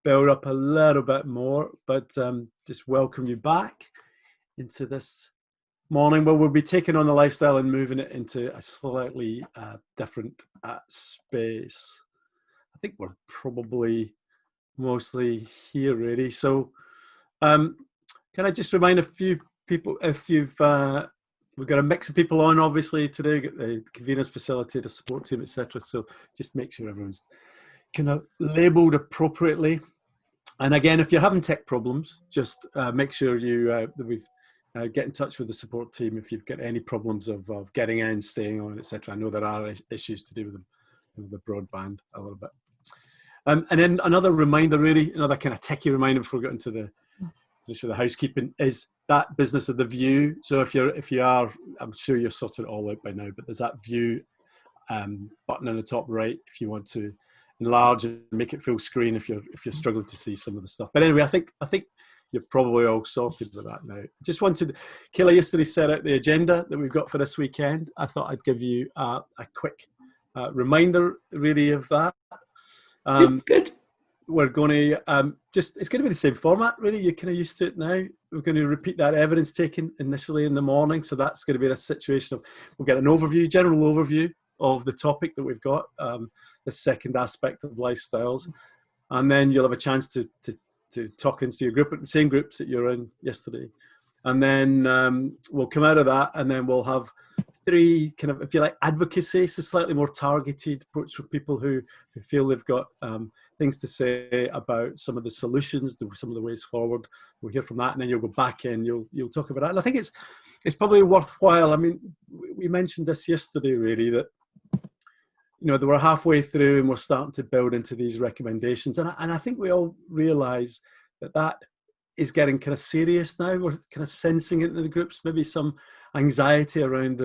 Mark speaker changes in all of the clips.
Speaker 1: build up a little bit more, but just welcome you back into this morning where we'll be taking on the lifestyle and moving it into a slightly different space. I think we're probably mostly here really. So can I just remind a few people, if we've got a mix of people on obviously today, got the conveners facility, the support team, etc. So just make sure everyone's kind of labelled appropriately. And again, if you're having tech problems, just make sure you get in touch with the support team if you've got any problems of getting in, staying on, etc. I know there are issues to do with the broadband a little bit. And then another reminder, really, another kind of techie reminder before we get into the housekeeping, is that business of the view. So if you are, I'm sure you're sorted it all out by now, but there's that view button in the top right if you want to enlarge and make it full screen if you're struggling to see some of the stuff. But anyway, I think you're probably all sorted with that now. Just wanted, Kayla yesterday set out the agenda that we've got for this weekend. I thought I'd give you a quick reminder really of that.
Speaker 2: Good.
Speaker 1: We're going to it's going to be the same format really. You're kind of used to it now. We're going to repeat that evidence taken initially in the morning. So that's going to be a situation of, we'll get an overview, general overview of the topic that we've got, the second aspect of lifestyles, and then you'll have a chance to talk into your group, the same groups that you're in yesterday, and then we'll come out of that, and then we'll have three kind of, if you like, advocacy, so slightly more targeted approach for people who feel they've got things to say about some of the solutions, some of the ways forward. We'll hear from that, and then you'll go back in, you'll talk about that. And I think it's probably worthwhile. I mean, we mentioned this yesterday really, that they were halfway through and we're starting to build into these recommendations. And I think we all realise that is getting kind of serious now. We're kind of sensing it in the groups, maybe some anxiety around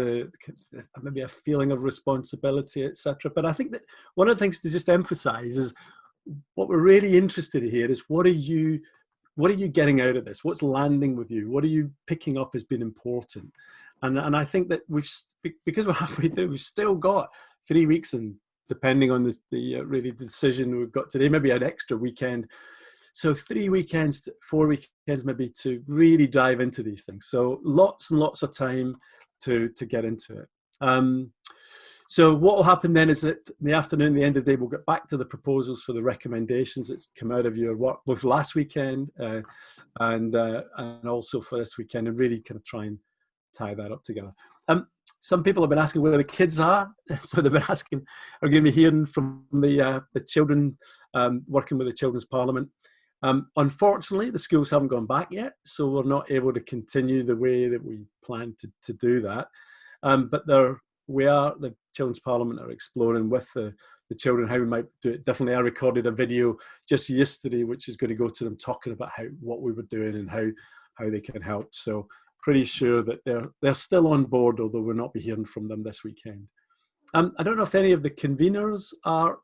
Speaker 1: maybe a feeling of responsibility, etc. But I think that one of the things to just emphasise is what we're really interested in here is what are you getting out of this? What's landing with you? What are you picking up as being important? And I think that because we're halfway through, we've still got 3 weeks, and depending on the decision we've got today, maybe an extra weekend. So 3 weekends, 4 weekends maybe, to really dive into these things. So lots and lots of time to get into it. So what will happen then is that in the afternoon, the end of the day, we'll get back to the proposals for the recommendations that's come out of your work, both last weekend and also for this weekend, and really kind of try and tie that up together. Some people have been asking where the kids are. So they've been asking, are going to be hearing from the children working with the Children's Parliament. Unfortunately, the schools haven't gone back yet, so we're not able to continue the way that we planned to do that. But the Children's Parliament are exploring with the children how we might do it differently. I recorded a video just yesterday, which is going to go to them talking about what we were doing and how they can help. So pretty sure that they're still on board, although we'll not be hearing from them this weekend. I don't know if any of the conveners are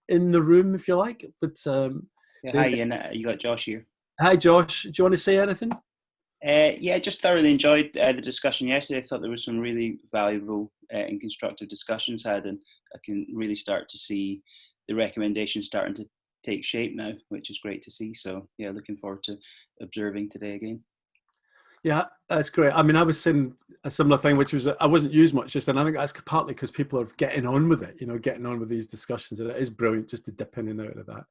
Speaker 1: in the room, if you like, but
Speaker 3: hi Ian, you got Josh here.
Speaker 1: Hi Josh, do you want to say anything?
Speaker 3: Yeah, just thoroughly enjoyed the discussion yesterday. I thought there was some really valuable and constructive discussions had, and I can really start to see the recommendations starting to take shape now, which is great to see. So yeah, looking forward to observing today again.
Speaker 1: Yeah, that's great. I mean, I was saying a similar thing, which was I wasn't used much just then. I think that's partly because people are getting on with it, getting on with these discussions, and it is brilliant just to dip in and out of that.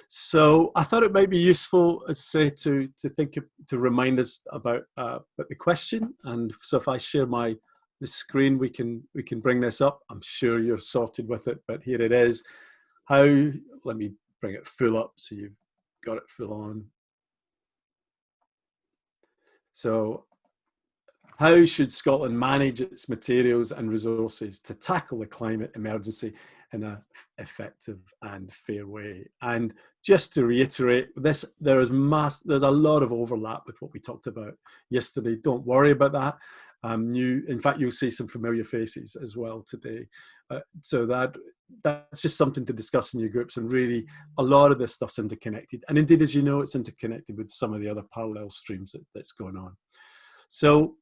Speaker 1: So I thought it might be useful, as I say, to remind us about the question. And so if I share the screen, we can bring this up. I'm sure you're sorted with it, but here it is. Let me bring it full up so you've got it full on. So how should Scotland manage its materials and resources to tackle the climate emergency in an effective and fair way? And just to reiterate this, there's a lot of overlap with what we talked about yesterday. Don't worry about that. In fact, you'll see some familiar faces as well today. So that's just something to discuss in your groups, and really a lot of this stuff's interconnected. And indeed, as you know, it's interconnected with some of the other parallel streams that's going on. So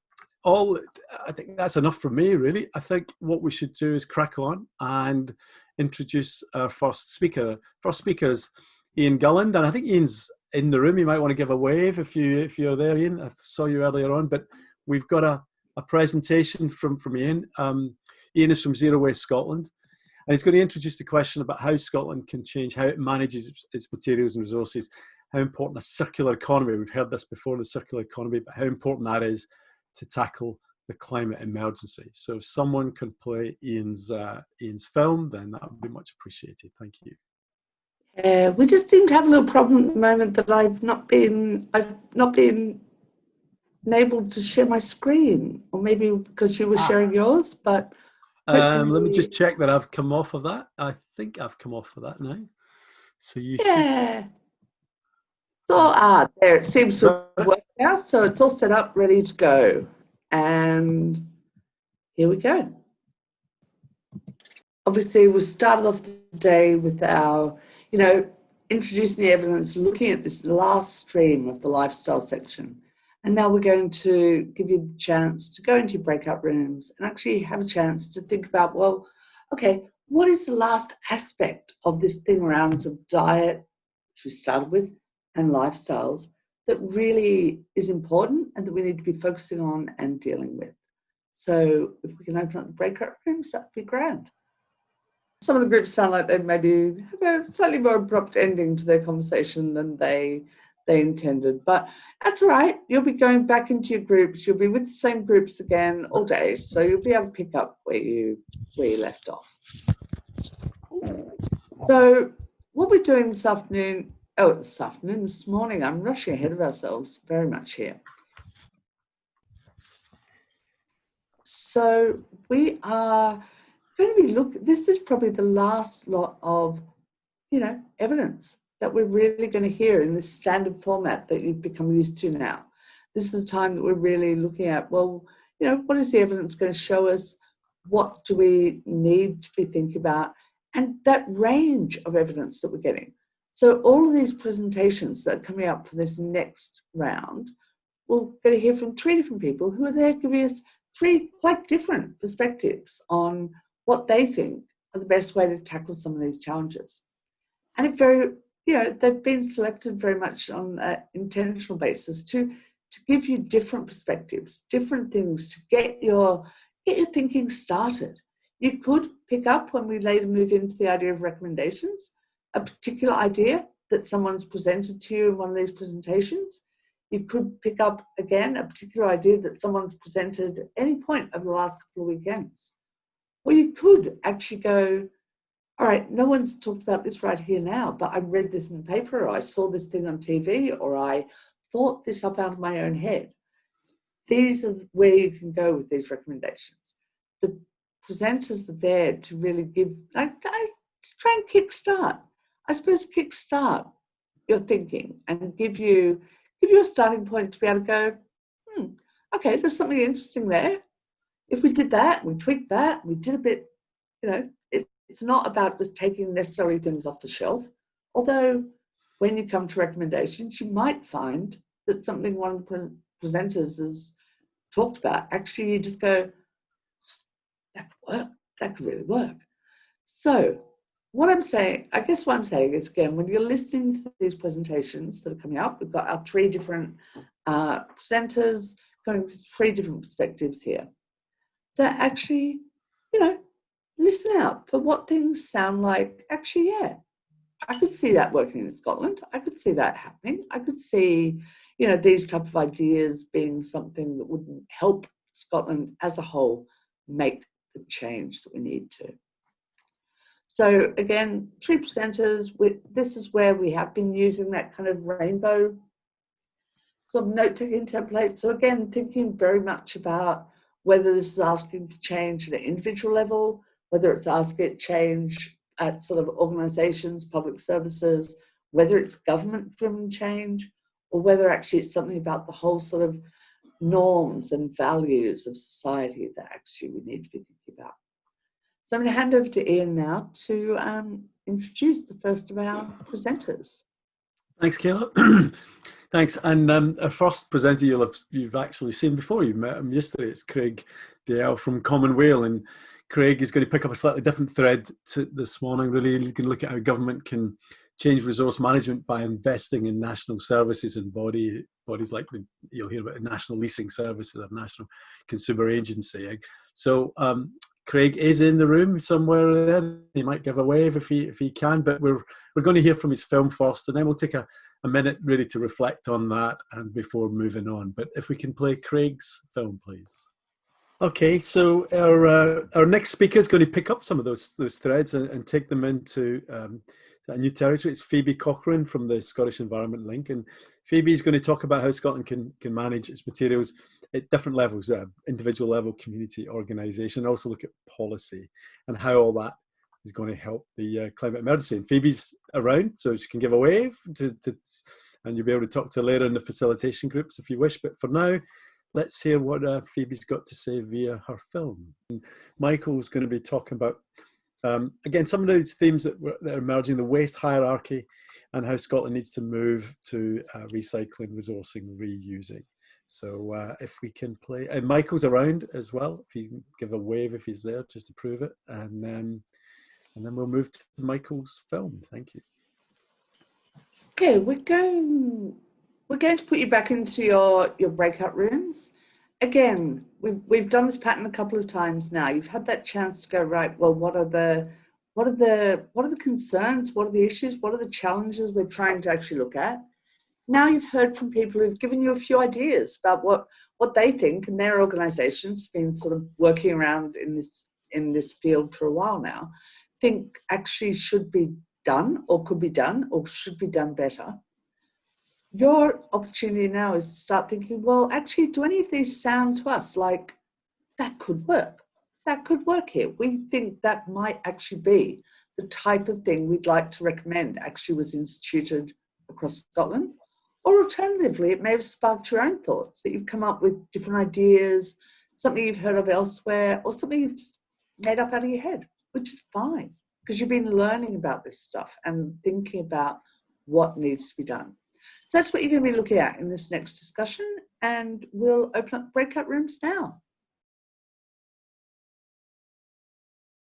Speaker 1: I think that's enough for me, really. I think what we should do is crack on and introduce our first speaker. First speaker is Ian Gulland, and I think Ian's in the room. You might want to give a wave if you're there, Ian. I saw you earlier on, but we've got a presentation from Ian. Ian is from Zero Waste Scotland, and he's going to introduce the question about how Scotland can change how it manages its materials and resources, how important a circular economy, we've heard this before, the circular economy, but how important that is to tackle the climate emergency. So if someone can play Ian's film, then that would be much appreciated. Thank you.
Speaker 2: We just seem to have a little problem at the moment that I've not been able to share my screen, or maybe because you were sharing yours, but
Speaker 1: let me just check that I've come off of that. I think I've come off of that now. So you should.
Speaker 2: So there, it seems to work now. So it's all set up, ready to go. And here we go. Obviously, we started off today with our, introducing the evidence, looking at this last stream of the lifestyle section. And now we're going to give you the chance to go into your breakout rooms and actually have a chance to think about, well, okay, what is the last aspect of this thing around of diet, which we started with, and lifestyles that really is important and that we need to be focusing on and dealing with. So if we can open up the breakout rooms, that'd be grand. Some of the groups sound like they maybe have a slightly more abrupt ending to their conversation than they intended, but that's all right. You'll be going back into your groups. You'll be with the same groups again all day, so you'll be able to pick up where you left off. So what we're doing this morning, I'm rushing ahead of ourselves very much here. So we are going to be this is probably the last lot of, evidence that we're really going to hear in this standard format that you've become used to now. This is the time that we're really looking at, well, what is the evidence going to show us? What do we need to be thinking about? And that range of evidence that we're getting. So all of these presentations that are coming up for this next round, we're going to hear from 3 different people who are there giving us 3 quite different perspectives on what they think are the best way to tackle some of these challenges. And they've been selected very much on an intentional basis to give you different perspectives, different things to get your thinking started. You could pick up, when we later move into the idea of recommendations, a particular idea that someone's presented to you in one of these presentations. You could pick up, again, a particular idea that someone's presented at any point over the last couple of weekends. Or you could actually go, all right, no one's talked about this right here now, but I read this in the paper, or I saw this thing on TV, or I thought this up out of my own head. These are where you can go with these recommendations. The presenters are there to really give, to try and kickstart your thinking and give you a starting point to be able to go, okay, there's something interesting there. If we did that, we tweaked that, we did a bit, it's not about just taking necessarily things off the shelf. Although when you come to recommendations, you might find that something one of the presenters has talked about, actually you just go, that could work, that could really work. So what I'm saying is, again, when you're listening to these presentations that are coming up, we've got our 3 different presenters going to 3 different perspectives here. That actually, listen out for what things sound like. Actually, yeah, I could see that working in Scotland. I could see that happening. I could see, these type of ideas being something that would help Scotland as a whole make the change that we need to. So again, 3 presenters. This is where we have been using that kind of rainbow sort of note-taking template. So again, thinking very much about whether this is asking for change at an individual level, whether it's asking change at sort of organisations, public services, whether it's government-driven change, or whether actually it's something about the whole sort of norms and values of society that actually we need to be thinking about. So I'm going to hand over to Ian now to introduce the first of our presenters.
Speaker 1: Thanks, Kayla. Thanks. And our first presenter you've actually seen before. You met him yesterday. It's Craig Dale from Commonweal, and Craig is going to pick up a slightly different thread this morning. Really, you can look at how government can change resource management by investing in national services and bodies like you'll hear about National Leasing Services or National Consumer Agency. So Craig is in the room somewhere there. He might give a wave if he can, but we're going to hear from his film first, and then we'll take a minute really to reflect on that and before moving on. But if we can play Craig's film, please. Okay, so our next speaker is going to pick up some of those threads and take them into a new territory. It's Phoebe Cochrane from the Scottish Environment Link, and Phoebe is going to talk about how Scotland can manage its materials at different levels, individual level, community, organisation, and also look at policy and how all that is going to help the climate emergency. And Phoebe's around, so she can give a wave and you'll be able to talk to her later in the facilitation groups if you wish. But for now, let's hear what Phoebe's got to say via her film. And Michael's going to be talking about, again, some of these themes that are emerging, the waste hierarchy and how Scotland needs to move to recycling, resourcing, reusing. So if we can play, and Michael's around as well, if you can give a wave if he's there, just to prove it. And then we'll move to Michael's film. Thank you.
Speaker 2: Okay, we're going to put you back into your breakout rooms. Again, we've done this pattern a couple of times now. You've had that chance to go, right, well, what are the concerns? What are the issues? What are the challenges we're trying to actually look at? Now you've heard from people who've given you a few ideas about what they think, and their organizations been sort of working around in this field for a while now, think actually should be done or could be done or should be done better. Your opportunity now is to start thinking, well, actually, do any of these sound to us like that could work? That could work here. We think that might actually be the type of thing we'd like to recommend actually was instituted across Scotland. Or alternatively, it may have sparked your own thoughts, that you've come up with different ideas, something you've heard of elsewhere, or something you've just made up out of your head, which is fine, because you've been learning about this stuff and thinking about what needs to be done. So that's what you're going to be looking at in this next discussion, and we'll open up breakout rooms now.